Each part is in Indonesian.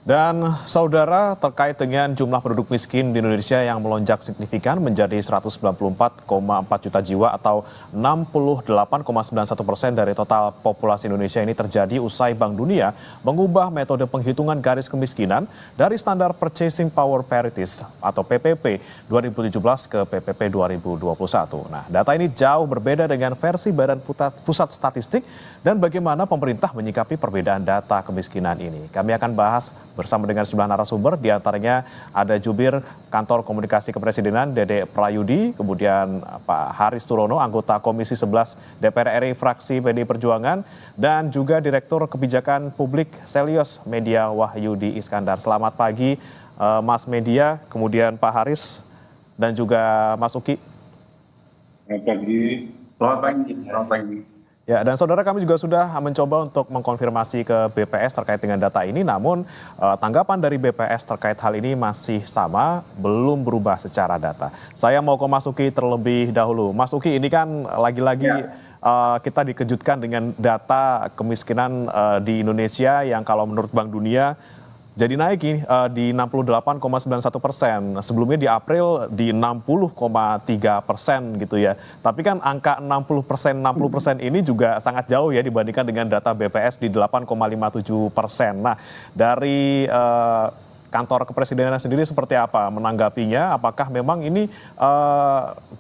Dan saudara, terkait dengan jumlah penduduk miskin di Indonesia yang melonjak signifikan menjadi 194,4 juta jiwa atau 68,91% dari total populasi Indonesia ini terjadi usai Bank Dunia mengubah metode penghitungan garis kemiskinan dari standar Purchasing Power Parities atau PPP 2017 ke PPP 2021. Nah, data ini jauh berbeda dengan versi Badan Pusat Statistik dan bagaimana pemerintah menyikapi perbedaan data kemiskinan ini. Kami akan bahas bersama dengan sejumlah narasumber, diantaranya ada Jubir Kantor Komunikasi Kepresidenan Dede Prayudi, kemudian Pak Haris Turono, anggota Komisi 11 DPR RI fraksi PDI Perjuangan, dan juga Direktur Kebijakan Publik Selios Media Wahyudi Iskandar. Selamat pagi Mas Media, kemudian Pak Haris, dan juga Mas Uki. Selamat pagi. Selamat pagi. Selamat pagi. Ya, dan saudara, kami juga sudah mencoba untuk mengkonfirmasi ke BPS terkait dengan data ini, namun tanggapan dari BPS terkait hal ini masih sama, belum berubah secara data. Saya mau ke Mas Uki terlebih dahulu. Mas Uki, ini kan lagi-lagi kita dikejutkan dengan data kemiskinan di Indonesia yang kalau menurut Bank Dunia jadi naik di 68,91%. Sebelumnya di April di 60,3% gitu ya. Tapi kan angka 60% ini juga sangat jauh ya dibandingkan dengan data BPS di 8,57%. Nah, dari kantor kepresidenan sendiri seperti apa menanggapinya? Apakah memang ini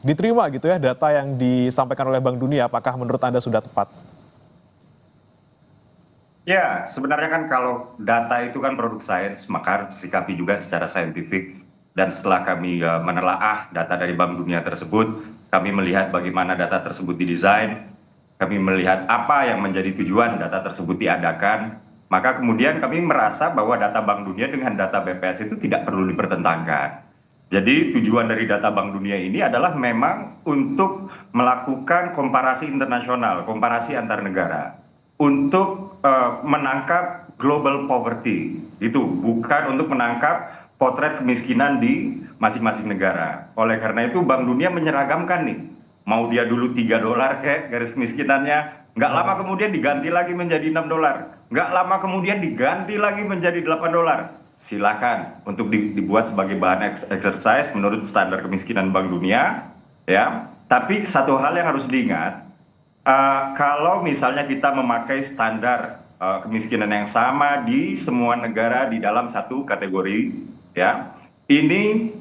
diterima gitu ya data yang disampaikan oleh Bank Dunia? Apakah menurut Anda sudah tepat? Ya, sebenarnya kan kalau data itu kan produk sains, maka harus disikapi juga secara saintifik. Dan setelah kami menelaah data dari Bank Dunia tersebut, kami melihat bagaimana data tersebut didesain, kami melihat apa yang menjadi tujuan data tersebut diadakan, maka kemudian kami merasa bahwa data Bank Dunia dengan data BPS itu tidak perlu dipertentangkan. Jadi tujuan dari data Bank Dunia ini adalah memang untuk melakukan komparasi internasional, komparasi antar negara, untuk menangkap global poverty, itu bukan untuk menangkap potret kemiskinan di masing-masing negara. Oleh karena itu Bank Dunia menyeragamkan nih, mau dia dulu $3 kayak garis kemiskinannya, nggak lama kemudian diganti lagi menjadi $6, nggak lama kemudian diganti lagi menjadi $8. Silakan untuk dibuat sebagai bahan exercise menurut standar kemiskinan Bank Dunia, ya. Tapi satu hal yang harus diingat, kalau misalnya kita memakai standar kemiskinan yang sama di semua negara di dalam satu kategori, ya, ini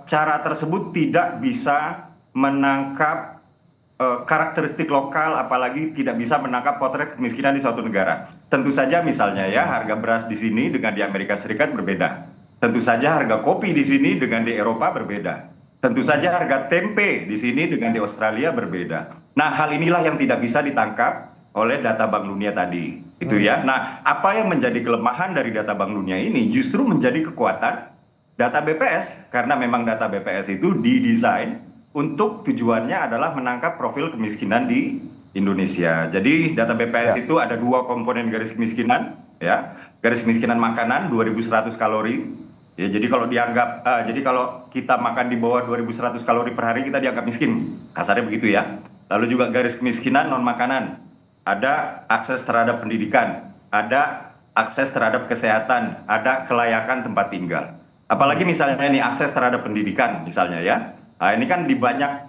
cara tersebut tidak bisa menangkap karakteristik lokal, apalagi tidak bisa menangkap potret kemiskinan di suatu negara. Tentu saja misalnya ya, harga beras di sini dengan di Amerika Serikat berbeda. Tentu saja harga kopi di sini dengan di Eropa berbeda. Tentu saja harga tempe di sini dengan di Australia berbeda. Nah, hal inilah yang tidak bisa ditangkap oleh data Bank Dunia tadi, itu ya. Nah, apa yang menjadi kelemahan dari data Bank Dunia ini justru menjadi kekuatan data BPS, karena memang data BPS itu didesain untuk tujuannya adalah menangkap profil kemiskinan di Indonesia. Jadi data BPS itu ada dua komponen garis kemiskinan, ya. Garis kemiskinan makanan 2.100 kalori. Ya, jadi kalau kita makan di bawah 2.100 kalori per hari kita dianggap miskin, kasarnya begitu ya. Lalu juga garis kemiskinan non makanan, ada akses terhadap pendidikan, ada akses terhadap kesehatan, ada kelayakan tempat tinggal. Apalagi misalnya ini akses terhadap pendidikan misalnya ya. Nah, ini kan di banyak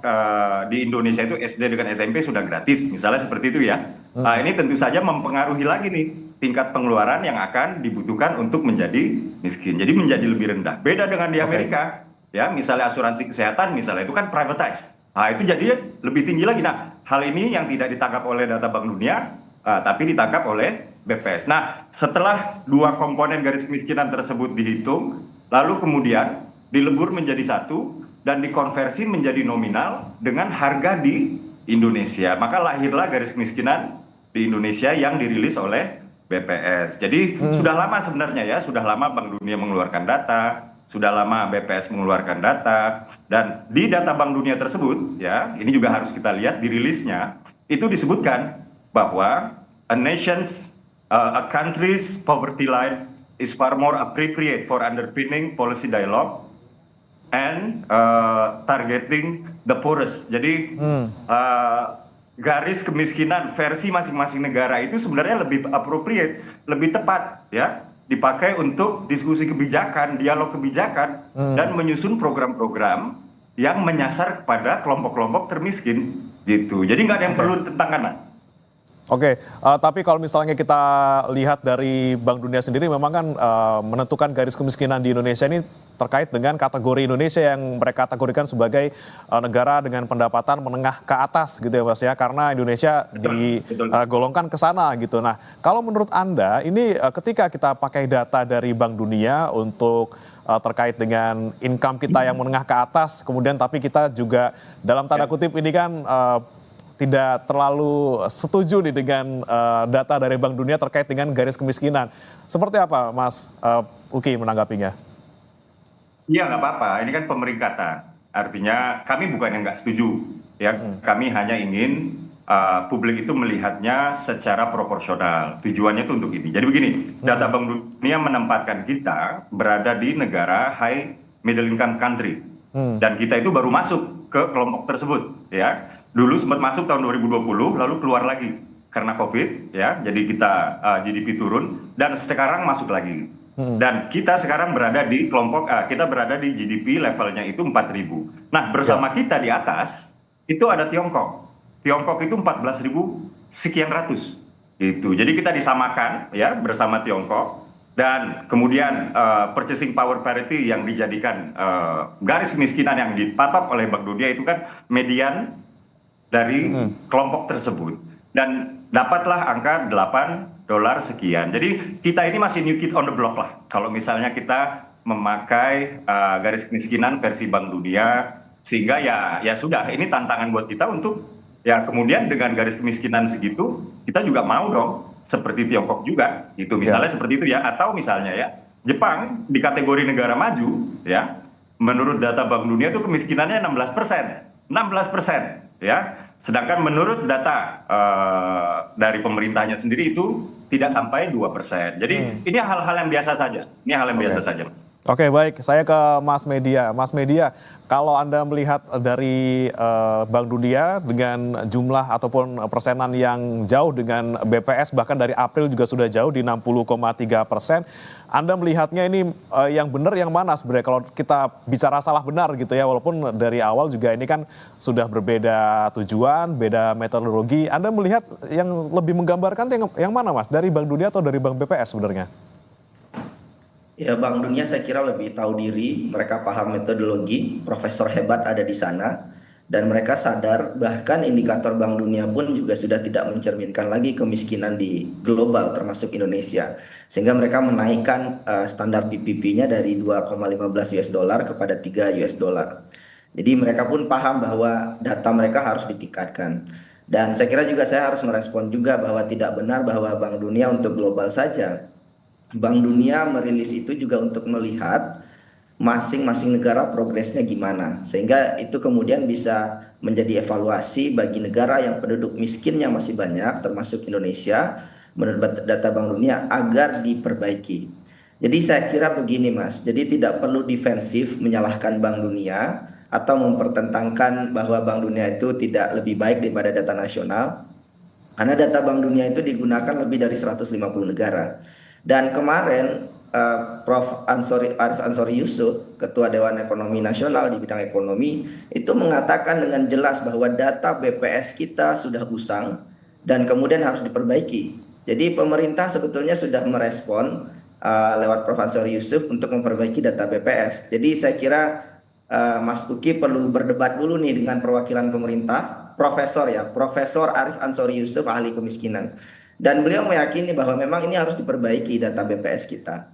di Indonesia itu SD dengan SMP sudah gratis, misalnya seperti itu ya. Nah, ini tentu saja mempengaruhi lagi nih tingkat pengeluaran yang akan dibutuhkan untuk menjadi miskin. Jadi menjadi lebih rendah. Beda dengan di Amerika, ya, misalnya asuransi kesehatan misalnya itu kan privatized. Nah, itu jadinya lebih tinggi lagi. Nah, hal ini yang tidak ditangkap oleh data Bank Dunia, tapi ditangkap oleh BPS. Nah, setelah dua komponen garis kemiskinan tersebut dihitung, lalu kemudian dilebur menjadi satu dan dikonversi menjadi nominal dengan harga di Indonesia. Maka lahirlah garis kemiskinan di Indonesia yang dirilis oleh BPS. Jadi sudah lama sebenarnya ya, sudah lama Bank Dunia mengeluarkan data, sudah lama BPS mengeluarkan data, dan di data Bank Dunia tersebut, ya, ini juga harus kita lihat dirilisnya, itu disebutkan bahwa a country's poverty line is far more appropriate for underpinning policy dialogue and targeting the poorest. Jadi garis kemiskinan versi masing-masing negara itu sebenarnya lebih appropriate, lebih tepat ya, dipakai untuk diskusi kebijakan, dialog kebijakan, dan menyusun program-program yang menyasar kepada kelompok-kelompok termiskin gitu. Jadi nggak ada yang perlu tentang kanan. Oke, tapi kalau misalnya kita lihat dari Bank Dunia sendiri memang kan menentukan garis kemiskinan di Indonesia ini terkait dengan kategori Indonesia yang mereka kategorikan sebagai negara dengan pendapatan menengah ke atas gitu ya Mas ya, karena Indonesia Betul. digolongkan ke sana gitu. Nah, kalau menurut Anda ini ketika kita pakai data dari Bank Dunia untuk terkait dengan income kita yang menengah ke atas, kemudian tapi kita juga dalam tanda kutip ini kan tidak terlalu setuju nih dengan data dari Bank Dunia terkait dengan garis kemiskinan. Seperti apa Mas Uki menanggapinya? Iya nggak apa-apa, ini kan pemeringkatan. Artinya kami bukan yang nggak setuju, ya. Kami hanya ingin publik itu melihatnya secara proporsional. Tujuannya itu untuk ini. Jadi begini, data Bank Dunia menempatkan kita berada di negara high middle income country. Dan kita itu baru masuk ke kelompok tersebut, ya. Dulu sempat masuk tahun 2020, lalu keluar lagi karena COVID, ya. Jadi kita GDP turun dan sekarang masuk lagi. Dan kita sekarang berada di kelompok, kita berada di GDP levelnya itu 4.000. Nah, bersama kita di atas itu ada Tiongkok. Tiongkok itu 14.000 sekian ratus. Gitu. Jadi kita disamakan ya bersama Tiongkok. Dan kemudian purchasing power parity yang dijadikan garis kemiskinan yang dipatok oleh Bank Dunia itu kan median dari kelompok tersebut. Dan dapatlah angka $8 sekian. Jadi kita ini masih new kid on the block lah. Kalau misalnya kita memakai garis kemiskinan versi Bank Dunia, sehingga ya sudah, ini tantangan buat kita untuk ya kemudian dengan garis kemiskinan segitu, kita juga mau dong seperti Tiongkok juga. Gitu misalnya seperti itu ya. Atau misalnya ya, Jepang di kategori negara maju ya, menurut data Bank Dunia itu kemiskinannya 16%. 16%. Ya, sedangkan menurut data dari pemerintahnya sendiri itu tidak sampai 2%. Jadi ini hal-hal yang biasa saja. Ini hal yang biasa saja. Oke, baik. Saya ke Mas Media. Mas Media, kalau Anda melihat dari Bank Dunia dengan jumlah ataupun persenan yang jauh dengan BPS, bahkan dari April juga sudah jauh di 60,3%. Anda melihatnya ini yang benar yang mana sebenarnya kalau kita bicara salah benar gitu ya, walaupun dari awal juga ini kan sudah berbeda tujuan, beda metodologi. Anda melihat yang lebih menggambarkan yang mana Mas? Dari Bank Dunia atau dari Bank BPS sebenarnya? Ya, Bank Dunia saya kira lebih tahu diri, mereka paham metodologi, profesor hebat ada di sana, dan mereka sadar bahkan indikator Bank Dunia pun juga sudah tidak mencerminkan lagi kemiskinan di global termasuk Indonesia. Sehingga mereka menaikkan standar PPP-nya dari 2,15 US dollar kepada 3 US dollar. Jadi mereka pun paham bahwa data mereka harus ditingkatkan. Dan saya kira juga saya harus merespon juga bahwa tidak benar bahwa Bank Dunia untuk global saja. Bank Dunia merilis itu juga untuk melihat masing-masing negara progresnya gimana. Sehingga itu kemudian bisa menjadi evaluasi bagi negara yang penduduk miskinnya masih banyak, termasuk Indonesia, menurut data Bank Dunia, agar diperbaiki. Jadi saya kira begini Mas, jadi tidak perlu defensif menyalahkan Bank Dunia atau mempertentangkan bahwa Bank Dunia itu tidak lebih baik daripada data nasional. Karena data Bank Dunia itu digunakan lebih dari 150 negara. Dan kemarin Prof. Arif Ansori Yusuf, Ketua Dewan Ekonomi Nasional di bidang ekonomi, itu mengatakan dengan jelas bahwa data BPS kita sudah usang dan kemudian harus diperbaiki. Jadi pemerintah sebetulnya sudah merespon lewat Prof. Ansori Yusuf untuk memperbaiki data BPS. Jadi saya kira Mas Uki perlu berdebat dulu nih dengan perwakilan pemerintah, Profesor Arif Ansori Yusuf, ahli kemiskinan. Dan beliau meyakini bahwa memang ini harus diperbaiki data BPS kita.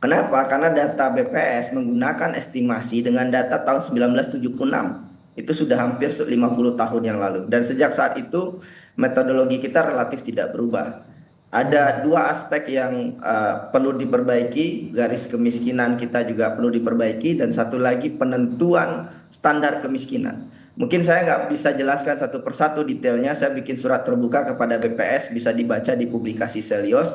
Kenapa? Karena data BPS menggunakan estimasi dengan data tahun 1976. Itu sudah hampir 50 tahun yang lalu. Dan sejak saat itu metodologi kita relatif tidak berubah. Ada dua aspek yang perlu diperbaiki, garis kemiskinan kita juga perlu diperbaiki, dan satu lagi penentuan standar kemiskinan. Mungkin saya nggak bisa jelaskan satu persatu detailnya, saya bikin surat terbuka kepada BPS, bisa dibaca di publikasi Selios,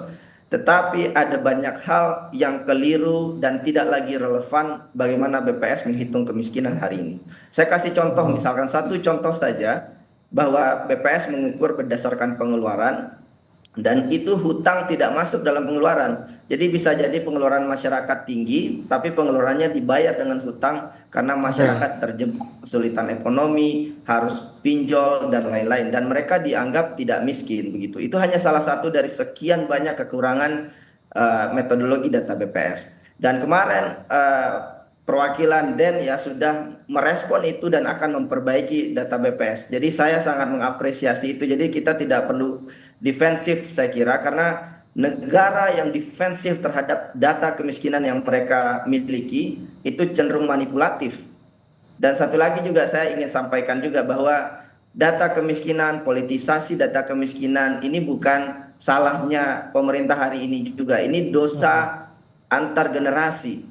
tetapi ada banyak hal yang keliru dan tidak lagi relevan bagaimana BPS menghitung kemiskinan hari ini. Saya kasih contoh, misalkan satu contoh saja, bahwa BPS mengukur berdasarkan pengeluaran, dan itu hutang tidak masuk dalam pengeluaran. Jadi bisa jadi pengeluaran masyarakat tinggi, tapi pengeluarannya dibayar dengan hutang karena Oke. masyarakat terjebak kesulitan ekonomi, harus pinjol dan lain-lain. Dan mereka dianggap tidak miskin begitu. Itu hanya salah satu dari sekian banyak kekurangan metodologi data BPS. Dan kemarin perwakilan DEN ya sudah merespon itu dan akan memperbaiki data BPS. Jadi saya sangat mengapresiasi itu. Jadi kita tidak perlu defensif saya kira, karena negara yang defensif terhadap data kemiskinan yang mereka miliki itu cenderung manipulatif. Dan satu lagi juga saya ingin sampaikan juga bahwa data kemiskinan, politisasi data kemiskinan ini bukan salahnya pemerintah hari ini juga. Ini dosa antar generasi.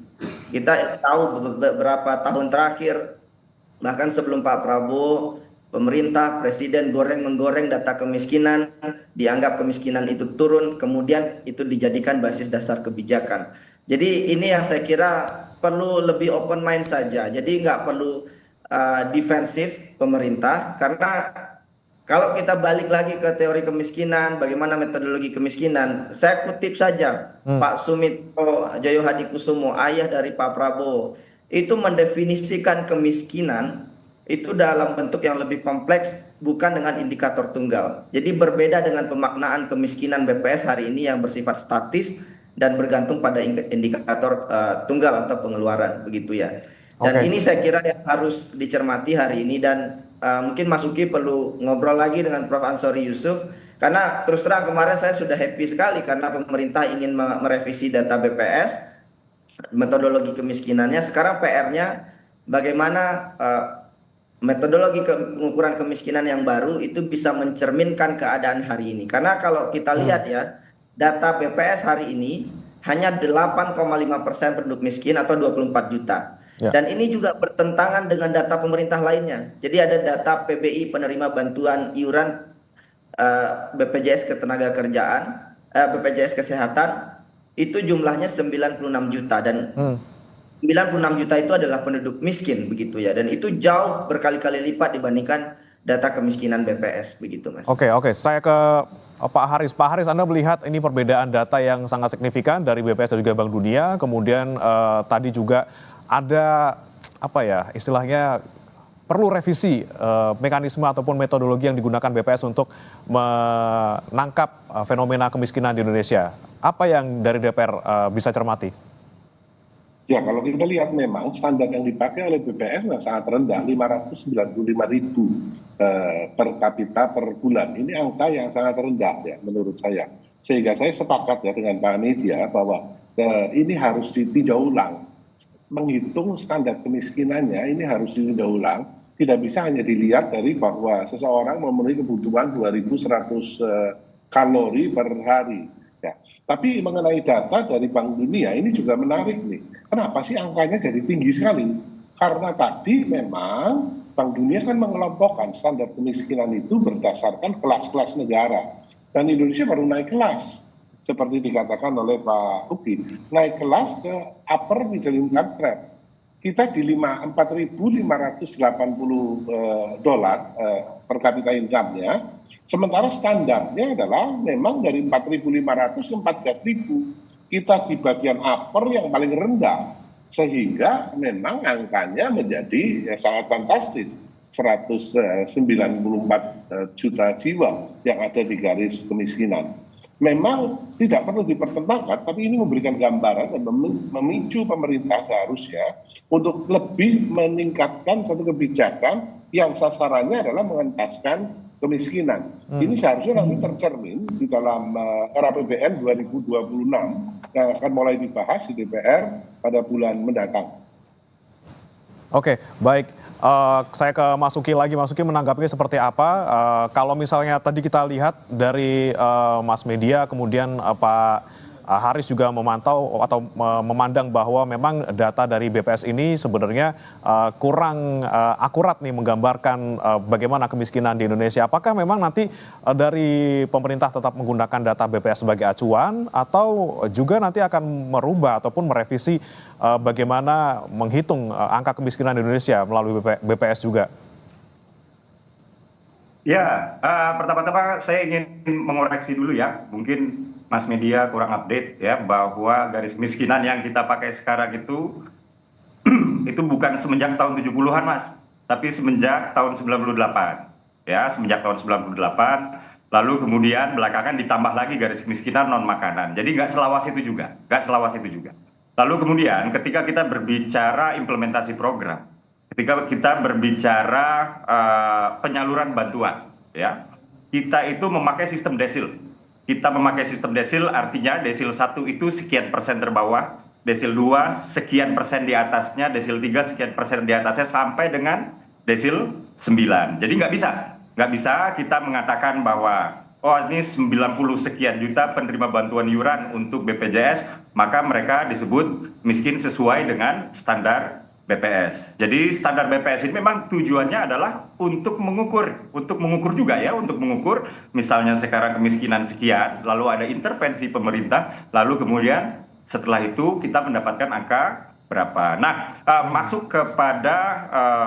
Kita tahu beberapa tahun terakhir, bahkan sebelum Pak Prabowo, pemerintah, presiden menggoreng data kemiskinan, dianggap kemiskinan itu turun, kemudian itu dijadikan basis dasar kebijakan. Jadi ini yang saya kira perlu lebih open mind saja. Jadi nggak perlu defensif pemerintah, karena kalau kita balik lagi ke teori kemiskinan, bagaimana metodologi kemiskinan, saya kutip saja Hmm. Pak Sumitro Joyo Hadikusumo, ayah dari Pak Prabowo, itu mendefinisikan kemiskinan itu dalam bentuk yang lebih kompleks, bukan dengan indikator tunggal. Jadi berbeda dengan pemaknaan kemiskinan BPS hari ini yang bersifat statis dan bergantung pada indikator tunggal atau pengeluaran begitu ya. Dan Oke. ini saya kira yang harus dicermati hari ini, dan mungkin Mas Uki perlu ngobrol lagi dengan Prof. Ansori Yusuf, karena terus terang kemarin saya sudah happy sekali karena pemerintah ingin merevisi data BPS, metodologi kemiskinannya. Sekarang PR-nya bagaimana metodologi pengukuran kemiskinan yang baru itu bisa mencerminkan keadaan hari ini. Karena kalau kita Hmm. lihat ya, data BPS hari ini hanya 8,5% penduduk miskin atau 24 juta. Ya. Dan ini juga bertentangan dengan data pemerintah lainnya. Jadi ada data PBI, penerima bantuan iuran BPJS Ketenagakerjaan, BPJS Kesehatan, itu jumlahnya 96 juta, dan Hmm. 96 juta itu adalah penduduk miskin begitu ya, dan itu jauh berkali-kali lipat dibandingkan data kemiskinan BPS begitu Mas. Oke, oke. Saya ke Pak Haris. Pak Haris, Anda melihat ini perbedaan data yang sangat signifikan dari BPS dan juga Bank Dunia. Kemudian tadi juga ada apa ya istilahnya perlu revisi mekanisme ataupun metodologi yang digunakan BPS untuk menangkap fenomena kemiskinan di Indonesia. Apa yang dari DPR bisa cermati? Ya, kalau kita lihat memang standar yang dipakai oleh BPS sangat rendah, 595.000 per kapita per bulan. Ini angka yang sangat rendah ya menurut saya. Sehingga saya sepakat ya dengan Pak Media bahwa ini harus ditinjau ulang. Menghitung standar kemiskinannya ini harus ditinjau ulang. Tidak bisa hanya dilihat dari bahwa seseorang memenuhi kebutuhan 2.100 kalori per hari. Ya. Tapi mengenai data dari Bank Dunia ini juga menarik nih. Kenapa sih angkanya jadi tinggi sekali? Karena tadi memang Bank Dunia kan mengelompokkan standar kemiskinan itu berdasarkan kelas-kelas negara. Dan Indonesia baru naik kelas. Seperti dikatakan oleh Pak Uki. Naik kelas ke upper middle income trap. Kita di 4.580 dolar per kapita income-nya. Sementara standarnya adalah memang dari 4.500 ke 14.000. Kita di bagian upper yang paling rendah. Sehingga memang angkanya menjadi sangat fantastis. 194 juta jiwa yang ada di garis kemiskinan. Memang tidak perlu dipertentangkan, tapi ini memberikan gambaran dan memicu pemerintah seharusnya untuk lebih meningkatkan satu kebijakan yang sasarannya adalah mengentaskan kemiskinan. Ini seharusnya nanti tercermin di dalam RAPBN 2026 yang akan mulai dibahas di DPR pada bulan mendatang. Oke, baik. Saya ke Mas Uki lagi. Mas Uki menanggapinya seperti apa? Kalau misalnya tadi kita lihat dari Mas Media, kemudian Pak Haris juga memantau atau memandang bahwa memang data dari BPS ini sebenarnya kurang akurat nih menggambarkan bagaimana kemiskinan di Indonesia. Apakah memang nanti dari pemerintah tetap menggunakan data BPS sebagai acuan atau juga nanti akan merubah ataupun merevisi bagaimana menghitung angka kemiskinan di Indonesia melalui BPS juga? Ya, pertama-tama saya ingin mengoreksi dulu ya, mungkin Mas Media kurang update ya, bahwa garis kemiskinan yang kita pakai sekarang itu bukan semenjak tahun 70-an Mas, tapi semenjak tahun 98. Ya, semenjak tahun 98, lalu kemudian belakangan ditambah lagi garis kemiskinan non makanan. Jadi nggak selawas itu juga, nggak selawas itu juga. Lalu kemudian ketika kita berbicara implementasi program, ketika kita berbicara penyaluran bantuan, ya, kita itu memakai sistem desil. Kita memakai sistem desil, artinya desil 1 itu sekian persen terbawah, desil 2 sekian persen di atasnya, desil 3 sekian persen di atasnya, sampai dengan desil 9. Jadi nggak bisa kita mengatakan bahwa oh ini 90 sekian juta penerima bantuan iuran untuk BPJS, maka mereka disebut miskin sesuai dengan standar BPS. Jadi standar BPS ini memang tujuannya adalah untuk mengukur juga ya, untuk mengukur misalnya sekarang kemiskinan sekian, lalu ada intervensi pemerintah, lalu kemudian setelah itu kita mendapatkan angka berapa. Nah, masuk kepada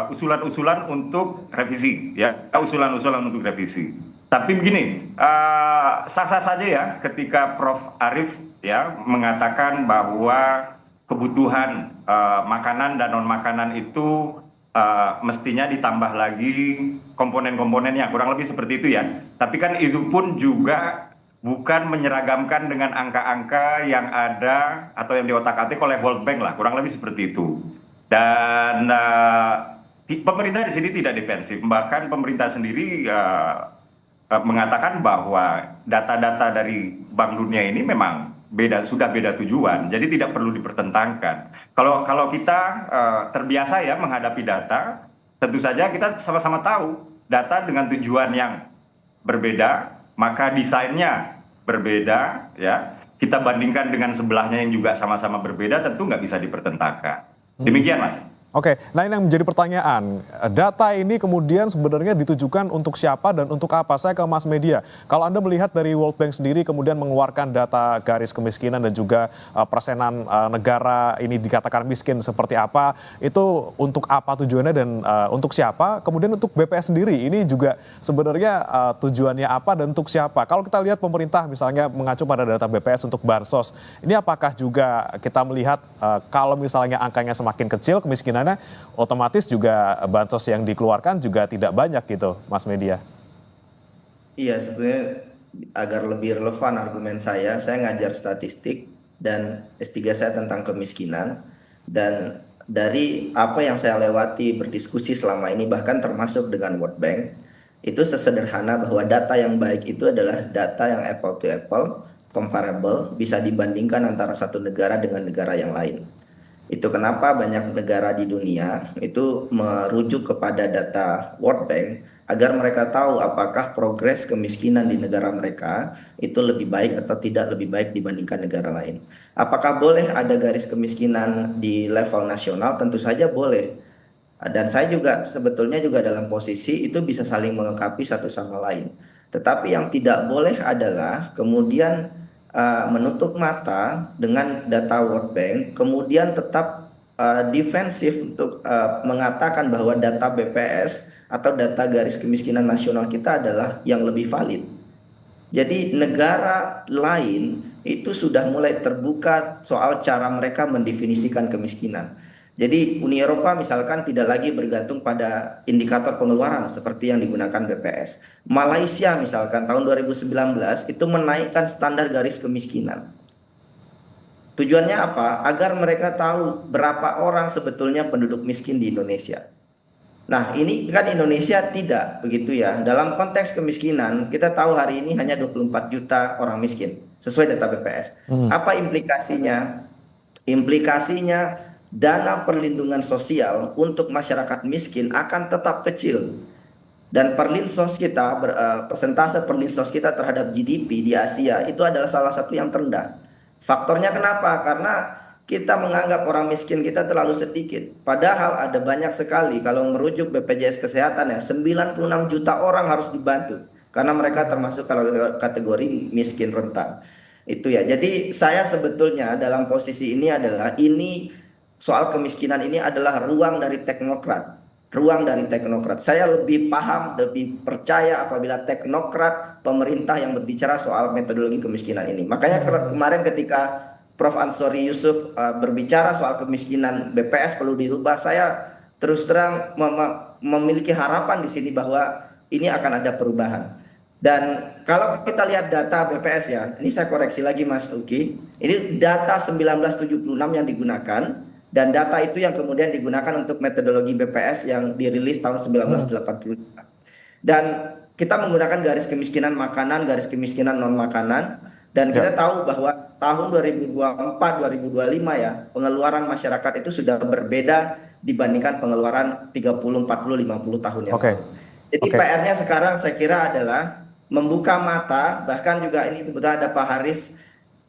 usulan-usulan untuk revisi ya, usulan-usulan untuk revisi. Tapi begini, sah-sah saja ya ketika Prof. Arief ya mengatakan bahwa kebutuhan makanan dan non makanan itu mestinya ditambah lagi komponen-komponennya, kurang lebih seperti itu ya. Tapi kan itu pun juga bukan menyeragamkan dengan angka-angka yang ada atau yang diotak-atik oleh World Bank lah, kurang lebih seperti itu. Dan pemerintah di sini tidak defensif, bahkan pemerintah sendiri mengatakan bahwa data-data dari Bank Dunia ini memang sudah beda tujuan, jadi tidak perlu dipertentangkan. Kalau kita terbiasa ya menghadapi data, tentu saja kita sama-sama tahu data dengan tujuan yang berbeda, maka desainnya berbeda ya. Kita bandingkan dengan sebelahnya yang juga sama-sama berbeda, tentu nggak bisa dipertentangkan. Demikian Mas. Oke, nah ini yang menjadi pertanyaan, data ini kemudian sebenarnya ditujukan untuk siapa dan untuk apa? Saya ke Mas Media. Kalau Anda melihat dari World Bank sendiri kemudian mengeluarkan data garis kemiskinan dan juga persenan negara ini dikatakan miskin seperti apa, itu untuk apa tujuannya dan untuk siapa? Kemudian untuk BPS sendiri, ini juga sebenarnya tujuannya apa dan untuk siapa? Kalau kita lihat pemerintah misalnya mengacu pada data BPS untuk Bansos, ini apakah juga kita melihat kalau misalnya angkanya semakin kecil kemiskinan, otomatis juga bansos yang dikeluarkan juga tidak banyak gitu, Mas Media? Iya, sebenarnya agar lebih relevan argumen saya ngajar statistik dan S3 saya tentang kemiskinan, dan dari apa yang saya lewati berdiskusi selama ini bahkan termasuk dengan World Bank, itu sesederhana bahwa data yang baik itu adalah data yang apple to apple, comparable, bisa dibandingkan antara satu negara dengan negara yang lain. Itu kenapa banyak negara di dunia itu merujuk kepada data World Bank agar mereka tahu apakah progres kemiskinan di negara mereka itu lebih baik atau tidak lebih baik dibandingkan negara lain. Apakah boleh ada garis kemiskinan di level nasional? Tentu saja boleh. Dan saya juga sebetulnya juga dalam posisi itu bisa saling melengkapi satu sama lain. Tetapi yang tidak boleh adalah kemudian menutup mata dengan data World Bank, kemudian tetap defensif untuk mengatakan bahwa data BPS atau data garis kemiskinan nasional kita adalah yang lebih valid. Jadi negara lain itu sudah mulai terbuka soal cara mereka mendefinisikan kemiskinan. Jadi Uni Eropa misalkan tidak lagi bergantung pada indikator pengeluaran seperti yang digunakan BPS. Malaysia misalkan tahun 2019 itu menaikkan standar garis kemiskinan. Tujuannya apa? Agar mereka tahu berapa orang sebetulnya penduduk miskin di Indonesia. Nah, ini kan Indonesia tidak begitu ya. Dalam konteks kemiskinan, kita tahu hari ini hanya 24 juta orang miskin sesuai data BPS. Apa implikasinya? Implikasinya dana perlindungan sosial untuk masyarakat miskin akan tetap kecil. Dan perlinsos kita, persentase perlinsos kita terhadap GDP di Asia itu adalah salah satu yang terendah. Faktornya kenapa? Karena kita menganggap orang miskin kita terlalu sedikit. Padahal ada banyak sekali, kalau merujuk BPJS Kesehatan ya, 96 juta orang harus dibantu. Karena mereka termasuk kalau kategori miskin rentan. Itu ya, jadi saya sebetulnya dalam posisi ini adalah soal kemiskinan ini adalah ruang dari teknokrat, ruang dari teknokrat. Saya lebih paham, lebih percaya apabila teknokrat pemerintah yang berbicara soal metodologi kemiskinan ini. Makanya kemarin ketika Prof. Ansori Yusuf berbicara soal kemiskinan BPS perlu dirubah, saya terus terang memiliki harapan di sini bahwa ini akan ada perubahan. Dan kalau kita lihat data BPS ya, ini saya koreksi lagi Mas Uki, ini data 1976 yang digunakan, dan data itu yang kemudian digunakan untuk metodologi BPS yang dirilis tahun 1985. Dan kita menggunakan garis kemiskinan makanan, garis kemiskinan non makanan, dan kita tahu bahwa tahun 2024-2025 ya, pengeluaran masyarakat itu sudah berbeda dibandingkan pengeluaran 30, 40, 50 tahun yang lalu. Jadi PR-nya sekarang saya kira adalah membuka mata, bahkan juga ini kebetulan ada Pak Haris,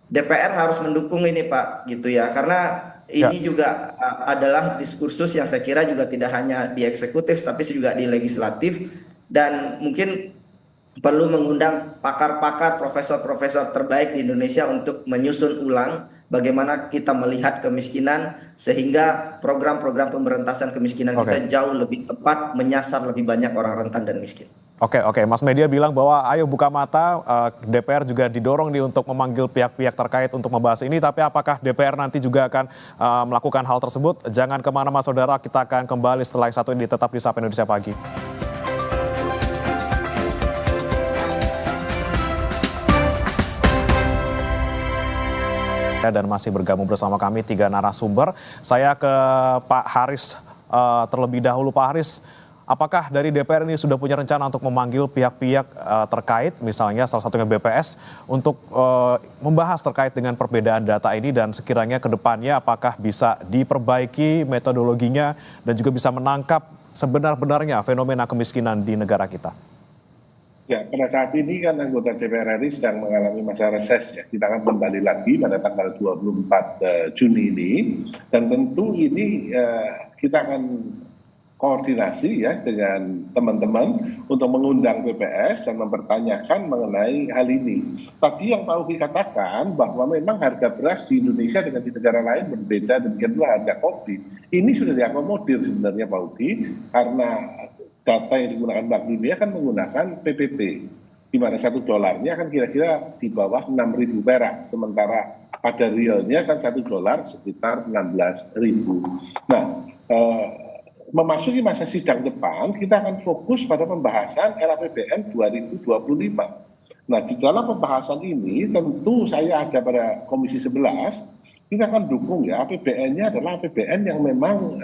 DPR harus mendukung ini Pak, gitu ya, karena ini juga adalah diskursus yang saya kira juga tidak hanya di eksekutif, tapi juga di legislatif, dan mungkin perlu mengundang pakar-pakar, profesor-profesor terbaik di Indonesia untuk menyusun ulang bagaimana kita melihat kemiskinan, sehingga program-program pemberantasan kemiskinan kita jauh lebih tepat, menyasar lebih banyak orang rentan dan miskin. Oke, Mas Media bilang bahwa ayo buka mata, DPR juga didorong nih untuk memanggil pihak-pihak terkait untuk membahas ini, tapi apakah DPR nanti juga akan melakukan hal tersebut? Jangan kemana-mana saudara, kita akan kembali setelah yang satu ini tetap di Sapa Indonesia Pagi. Dan masih bergabung bersama kami 3 narasumber. Saya ke Pak Haris terlebih dahulu. Pak Haris, apakah dari DPR ini sudah punya rencana untuk memanggil pihak-pihak terkait, misalnya salah satunya BPS, untuk membahas terkait dengan perbedaan data ini dan sekiranya ke depannya apakah bisa diperbaiki metodologinya dan juga bisa menangkap sebenar-benarnya fenomena kemiskinan di negara kita? Ya, pada saat ini kan anggota DPR RI sedang mengalami masa reses ya. Kita akan kembali lagi pada tanggal 24 Juni ini. Dan tentu ini kita akan koordinasi ya dengan teman-teman untuk mengundang BPS dan mempertanyakan mengenai hal ini. Tadi yang Pak Uki katakan bahwa memang harga beras di Indonesia dengan di negara lain berbeda, demikian pula harga kopi. Ini sudah diakomodir sebenarnya Pak Uki, karena data yang digunakan Bank Dunia kan menggunakan PPP, di mana $1 kan kira-kira di bawah 6.000 perak, sementara pada realnya kan $1 sekitar 16.000. Nah, memasuki masa sidang depan, kita akan fokus pada pembahasan RAPBN 2025. Nah, di dalam pembahasan ini tentu saya ada pada Komisi 11, kita akan dukung ya, APBN-nya adalah APBN yang memang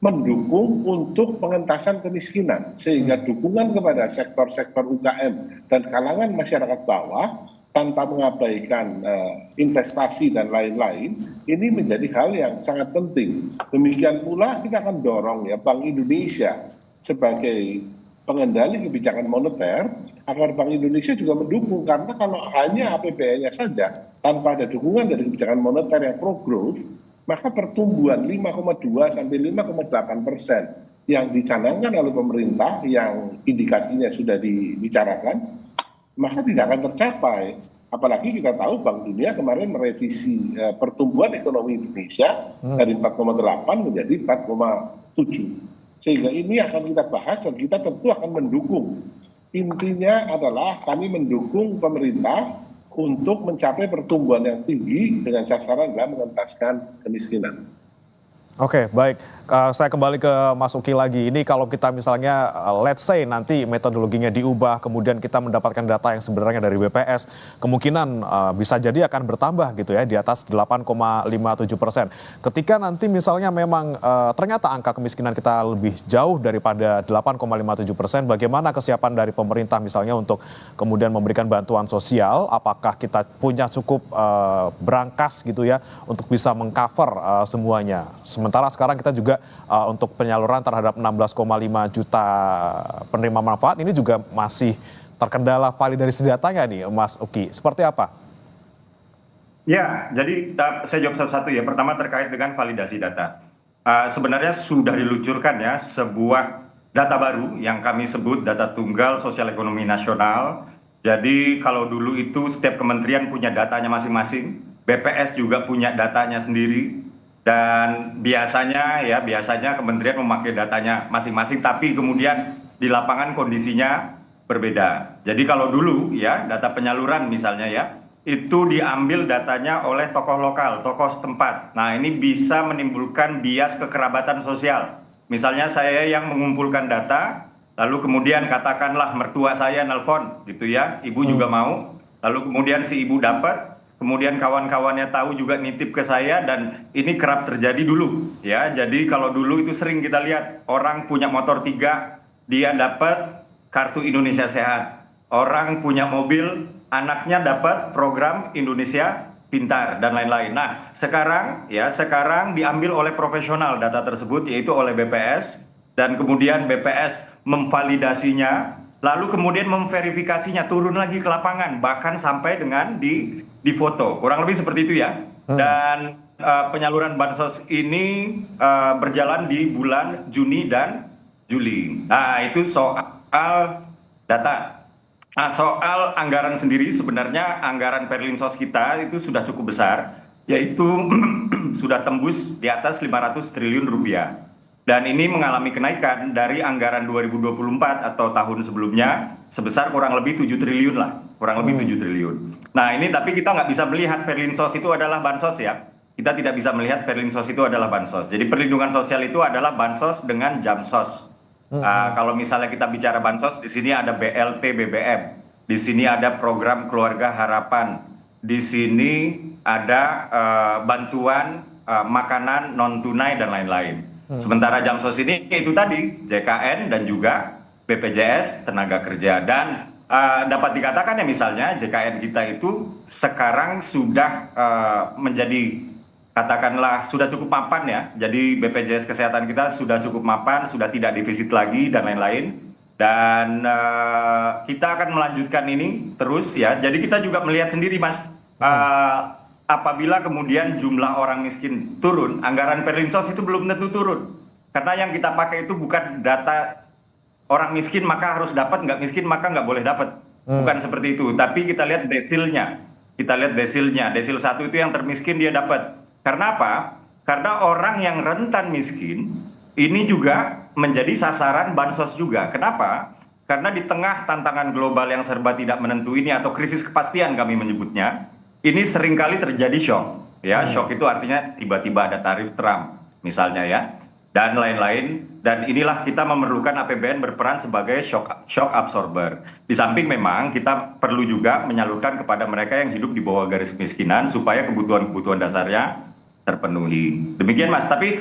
mendukung untuk pengentasan kemiskinan, sehingga dukungan kepada sektor-sektor UKM dan kalangan masyarakat bawah tanpa mengabaikan investasi dan lain-lain, ini menjadi hal yang sangat penting. Demikian pula kita akan dorong ya Bank Indonesia sebagai pengendali kebijakan moneter agar Bank Indonesia juga mendukung, karena kalau hanya APBN-nya saja tanpa ada dukungan dari kebijakan moneter yang pro growth, maka pertumbuhan 5,2 sampai 5,8% yang dicanangkan oleh pemerintah, yang indikasinya sudah dibicarakan, maka tidak akan tercapai. Apalagi kita tahu Bank Dunia kemarin merevisi pertumbuhan ekonomi Indonesia dari 4,8 menjadi 4,7. Sehingga ini akan kita bahas dan kita tentu akan mendukung. Intinya adalah kami mendukung pemerintah untuk mencapai pertumbuhan yang tinggi dengan sasaran adalah mengentaskan kemiskinan. Oke, baik. Saya kembali ke Mas Uki lagi. Ini kalau kita misalnya, let's say nanti metodologinya diubah, kemudian kita mendapatkan data yang sebenarnya dari BPS, kemungkinan bisa jadi akan bertambah gitu ya, di atas 8,57%. Ketika nanti misalnya memang ternyata angka kemiskinan kita lebih jauh daripada 8,57%, bagaimana kesiapan dari pemerintah misalnya untuk kemudian memberikan bantuan sosial? Apakah kita punya cukup berangkas gitu ya untuk bisa mengcover semuanya? Sementara sekarang kita juga untuk penyaluran terhadap 16,5 juta penerima manfaat ini juga masih terkendala validasi datanya nih Mas Uki. Seperti apa? Ya, jadi saya jawab satu-satu ya. Pertama terkait dengan validasi data. Sebenarnya sudah diluncurkan ya sebuah data baru yang kami sebut data tunggal sosial ekonomi nasional. Jadi kalau dulu itu setiap kementerian punya datanya masing-masing, BPS juga punya datanya sendiri. Dan biasanya kementerian memakai datanya masing-masing, tapi kemudian di lapangan kondisinya berbeda. Jadi kalau dulu ya data penyaluran misalnya ya, itu diambil datanya oleh tokoh lokal, tokoh setempat. Nah, ini bisa menimbulkan bias kekerabatan sosial. Misalnya saya yang mengumpulkan data, lalu kemudian katakanlah mertua saya nelpon gitu ya, ibu juga mau, lalu kemudian si ibu dapat, kemudian kawan-kawannya tahu juga nitip ke saya, dan ini kerap terjadi dulu ya. Jadi kalau dulu itu sering kita lihat orang punya motor 3, dia dapat kartu Indonesia Sehat. Orang punya mobil, anaknya dapat program Indonesia Pintar dan lain-lain. Nah, sekarang diambil oleh profesional data tersebut, yaitu oleh BPS, dan kemudian BPS memvalidasinya, lalu kemudian memverifikasinya, turun lagi ke lapangan, bahkan sampai dengan di foto. Kurang lebih seperti itu ya. Dan penyaluran bansos ini berjalan di bulan Juni dan Juli. Nah, itu soal data. Nah, soal anggaran sendiri, sebenarnya anggaran Perlinsos kita itu sudah cukup besar, yaitu sudah tembus di atas 500 triliun rupiah. Dan ini mengalami kenaikan dari anggaran 2024 atau tahun sebelumnya sebesar kurang lebih 7 triliun lah, kurang lebih 7 triliun. Nah, ini tapi kita nggak bisa melihat Perlinsos itu adalah bansos ya. Kita tidak bisa melihat Perlinsos itu adalah bansos. Jadi perlindungan sosial itu adalah bansos dengan jamsos. Kalau misalnya kita bicara bansos, di sini ada BLT BBM, di sini ada program Keluarga Harapan, di sini ada bantuan makanan non tunai dan lain-lain. Sementara jamsos ini itu tadi JKN dan juga BPJS tenaga kerja. Dan dapat dikatakan ya misalnya JKN kita itu sekarang sudah menjadi, katakanlah sudah cukup mapan ya. Jadi BPJS Kesehatan kita sudah cukup mapan, sudah tidak defisit lagi dan lain-lain. Dan kita akan melanjutkan ini terus ya. Jadi kita juga melihat sendiri Mas, apabila kemudian jumlah orang miskin turun, anggaran Perlinsos itu belum tentu turun. Karena yang kita pakai itu bukan data orang miskin maka harus dapat, nggak miskin maka nggak boleh dapat. Bukan seperti itu. Tapi kita lihat desilnya. Kita lihat desilnya. Desil 1 itu yang termiskin dia dapat. Karena apa? Karena orang yang rentan miskin ini juga menjadi sasaran bansos juga. Kenapa? Karena di tengah tantangan global yang serba tidak menentu ini, atau krisis kepastian kami menyebutnya, ini seringkali terjadi shock. Ya, shock itu artinya tiba-tiba ada tarif Trump misalnya ya, dan lain-lain. Dan inilah kita memerlukan APBN berperan sebagai shock absorber. Di samping memang kita perlu juga menyalurkan kepada mereka yang hidup di bawah garis kemiskinan supaya kebutuhan-kebutuhan dasarnya terpenuhi. Demikian Mas, tapi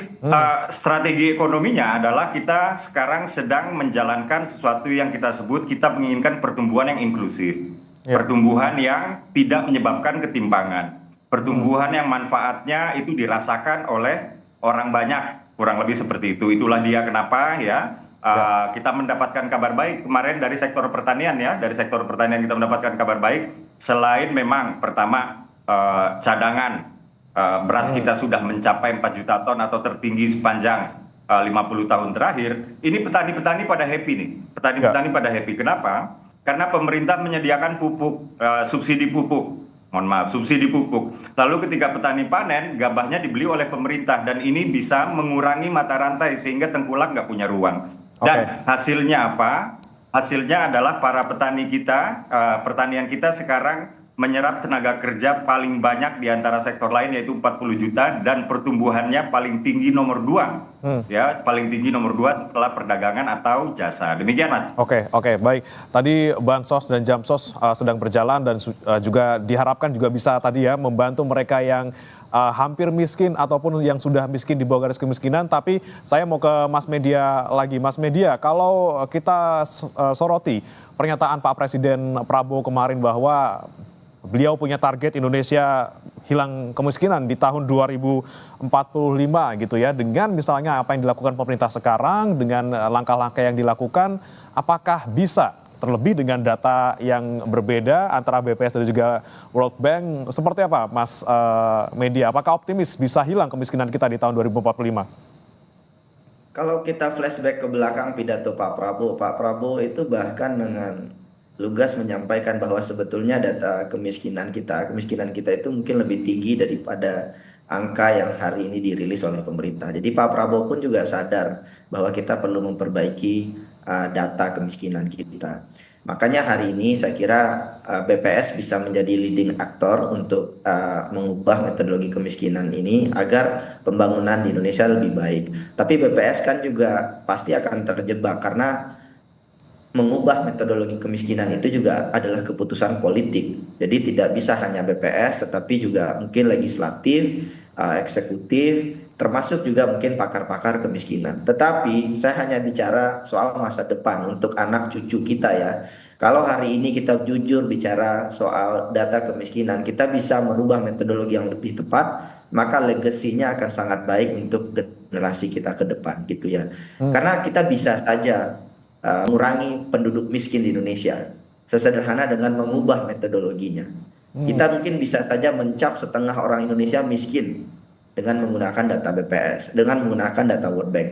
strategi ekonominya adalah kita sekarang sedang menjalankan sesuatu yang kita sebut, kita menginginkan pertumbuhan yang inklusif. Pertumbuhan yang tidak menyebabkan ketimpangan. Pertumbuhan yang manfaatnya itu dirasakan oleh orang banyak. Kurang lebih seperti itu. Itulah dia kenapa ya kita mendapatkan kabar baik kemarin dari sektor pertanian ya. Dari sektor pertanian kita mendapatkan kabar baik. Selain memang pertama cadangan beras kita sudah mencapai 4 juta ton atau tertinggi sepanjang 50 tahun terakhir. Ini petani-petani pada happy nih. Petani-petani pada happy. Kenapa? Karena pemerintah menyediakan pupuk, subsidi pupuk. Mohon maaf, subsidi pupuk. Lalu ketika petani panen, gabahnya dibeli oleh pemerintah. Dan ini bisa mengurangi mata rantai sehingga tengkulak nggak punya ruang. Dan hasilnya apa? Hasilnya adalah para petani kita, pertanian kita sekarang menyerap tenaga kerja paling banyak di antara sektor lain, yaitu 40 juta, dan pertumbuhannya paling tinggi nomor 2 ya, paling tinggi nomor 2 setelah perdagangan atau jasa. Demikian Mas. Oke, baik. Tadi bansos dan jamsos sedang berjalan dan juga diharapkan juga bisa tadi ya membantu mereka yang hampir miskin ataupun yang sudah miskin di bawah garis kemiskinan. Tapi saya mau ke Mas Media lagi. Mas Media, kalau kita soroti pernyataan Pak Presiden Prabowo kemarin bahwa beliau punya target Indonesia hilang kemiskinan di tahun 2045 gitu ya. Dengan misalnya apa yang dilakukan pemerintah sekarang, dengan langkah-langkah yang dilakukan, apakah bisa terlebih dengan data yang berbeda antara BPS dan juga World Bank? Seperti apa Mas Media? Apakah optimis bisa hilang kemiskinan kita di tahun 2045? Kalau kita flashback ke belakang pidato Pak Prabowo itu bahkan dengan lugas menyampaikan bahwa sebetulnya data kemiskinan kita itu mungkin lebih tinggi daripada angka yang hari ini dirilis oleh pemerintah. Jadi Pak Prabowo pun juga sadar bahwa kita perlu memperbaiki data kemiskinan kita. Makanya hari ini saya kira BPS bisa menjadi leading aktor untuk mengubah metodologi kemiskinan ini agar pembangunan di Indonesia lebih baik. Tapi BPS kan juga pasti akan terjebak karena mengubah metodologi kemiskinan itu juga adalah keputusan politik. Jadi tidak bisa hanya BPS, tetapi juga mungkin legislatif, eksekutif, termasuk juga mungkin pakar-pakar kemiskinan. Tetapi saya hanya bicara soal masa depan untuk anak cucu kita ya. Kalau hari ini kita jujur bicara soal data kemiskinan, kita bisa merubah metodologi yang lebih tepat, maka legasinya akan sangat baik untuk generasi kita ke depan gitu ya. Karena kita bisa saja mengurangi penduduk miskin di Indonesia. Sesederhana dengan mengubah metodologinya. Kita mungkin bisa saja mencap setengah orang Indonesia miskin dengan menggunakan data BPS, dengan menggunakan data World Bank.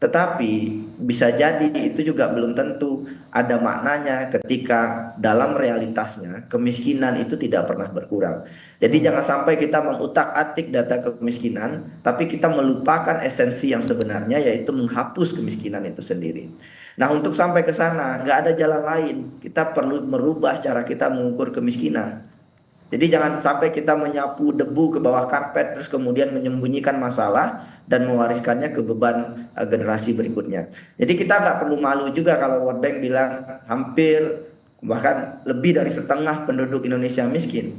Tetapi bisa jadi itu juga belum tentu ada maknanya ketika dalam realitasnya kemiskinan itu tidak pernah berkurang. Jadi jangan sampai kita mengutak-atik data kemiskinan, tapi kita melupakan esensi yang sebenarnya yaitu menghapus kemiskinan itu sendiri. Nah untuk sampai ke sana nggak ada jalan lain. Kita perlu merubah cara kita mengukur kemiskinan. Jadi jangan sampai kita menyapu debu ke bawah karpet terus kemudian menyembunyikan masalah dan mewariskannya ke beban generasi berikutnya. Jadi kita nggak perlu malu juga kalau World Bank bilang hampir bahkan lebih dari setengah penduduk Indonesia miskin.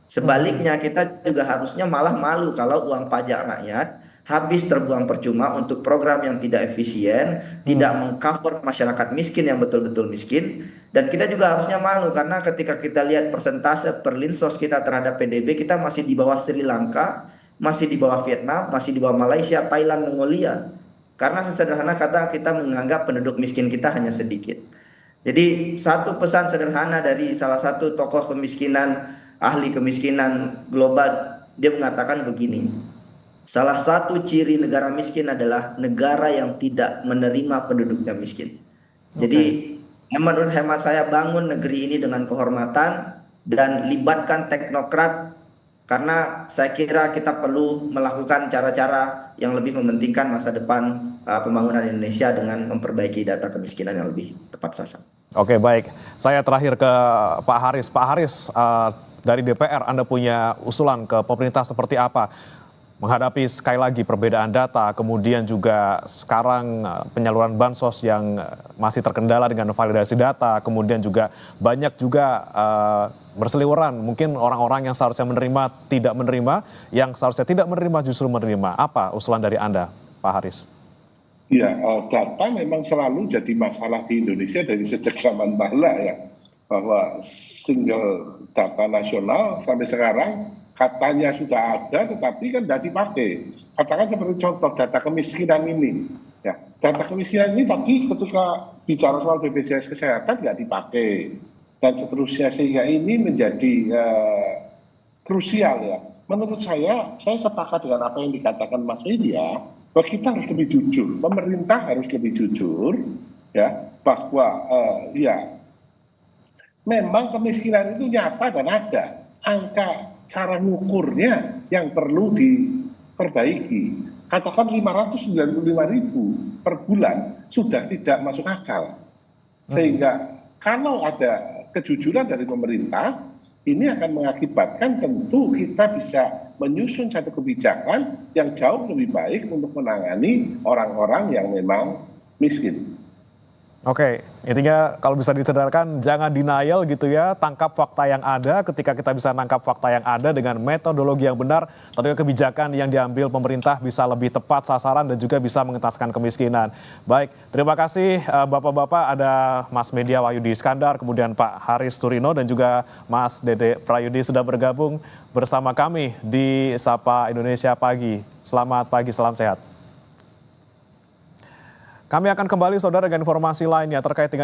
Sebaliknya kita juga harusnya malah malu kalau uang pajak rakyat habis terbuang percuma untuk program yang tidak efisien, tidak mengcover masyarakat miskin yang betul-betul miskin. Dan kita juga harusnya malu karena ketika kita lihat persentase per linsos kita terhadap PDB, kita masih di bawah Sri Lanka, masih di bawah Vietnam, masih di bawah Malaysia, Thailand, Mongolia. Karena sesederhana kata kita menganggap penduduk miskin kita hanya sedikit. Jadi satu pesan sederhana dari salah satu tokoh kemiskinan, ahli kemiskinan global, dia mengatakan begini. Salah satu ciri negara miskin adalah negara yang tidak menerima penduduknya miskin. Jadi menurut hemat saya bangun negeri ini dengan kehormatan dan libatkan teknokrat karena saya kira kita perlu melakukan cara-cara yang lebih mementingkan masa depan pembangunan Indonesia dengan memperbaiki data kemiskinan yang lebih tepat sasaran. Oke, baik. Saya terakhir ke Pak Haris. Pak Haris, dari DPR Anda punya usulan ke pemerintah seperti apa menghadapi sekali lagi perbedaan data, kemudian juga sekarang penyaluran bansos yang masih terkendala dengan validasi data, kemudian juga banyak juga berseliweran, mungkin orang-orang yang seharusnya menerima tidak menerima, yang seharusnya tidak menerima justru menerima. Apa usulan dari Anda, Pak Haris? Ya, data memang selalu jadi masalah di Indonesia dari sejak zaman bahla ya, bahwa single data nasional sampai sekarang katanya sudah ada, tetapi kan tidak dipakai. Katakan seperti contoh data kemiskinan ini. Ya, data kemiskinan ini tadi ketika bicara soal BPJS Kesehatan nggak dipakai. Dan seterusnya, sehingga ini menjadi krusial ya. Menurut saya sepakat dengan apa yang dikatakan Mas Widya, bahwa kita harus lebih jujur. Pemerintah harus lebih jujur, ya, bahwa ya, memang kemiskinan itu nyata dan ada. Angka cara ngukurnya yang perlu diperbaiki. Katakan 595.000 per bulan sudah tidak masuk akal. Sehingga kalau ada kejujuran dari pemerintah, ini akan mengakibatkan tentu kita bisa menyusun satu kebijakan yang jauh lebih baik untuk menangani orang-orang yang memang miskin. Oke, intinya kalau bisa disederhanakan jangan denial gitu ya, tangkap fakta yang ada. Ketika kita bisa nangkap fakta yang ada dengan metodologi yang benar, tentunya kebijakan yang diambil pemerintah bisa lebih tepat sasaran dan juga bisa mengentaskan kemiskinan. Baik, terima kasih Bapak-Bapak, ada Mas Media Wahyudi Iskandar, kemudian Pak Haris Turino dan juga Mas Dede Prayudi sudah bergabung bersama kami di Sapa Indonesia Pagi. Selamat pagi, salam sehat. Kami akan kembali saudara dengan informasi lainnya terkait dengan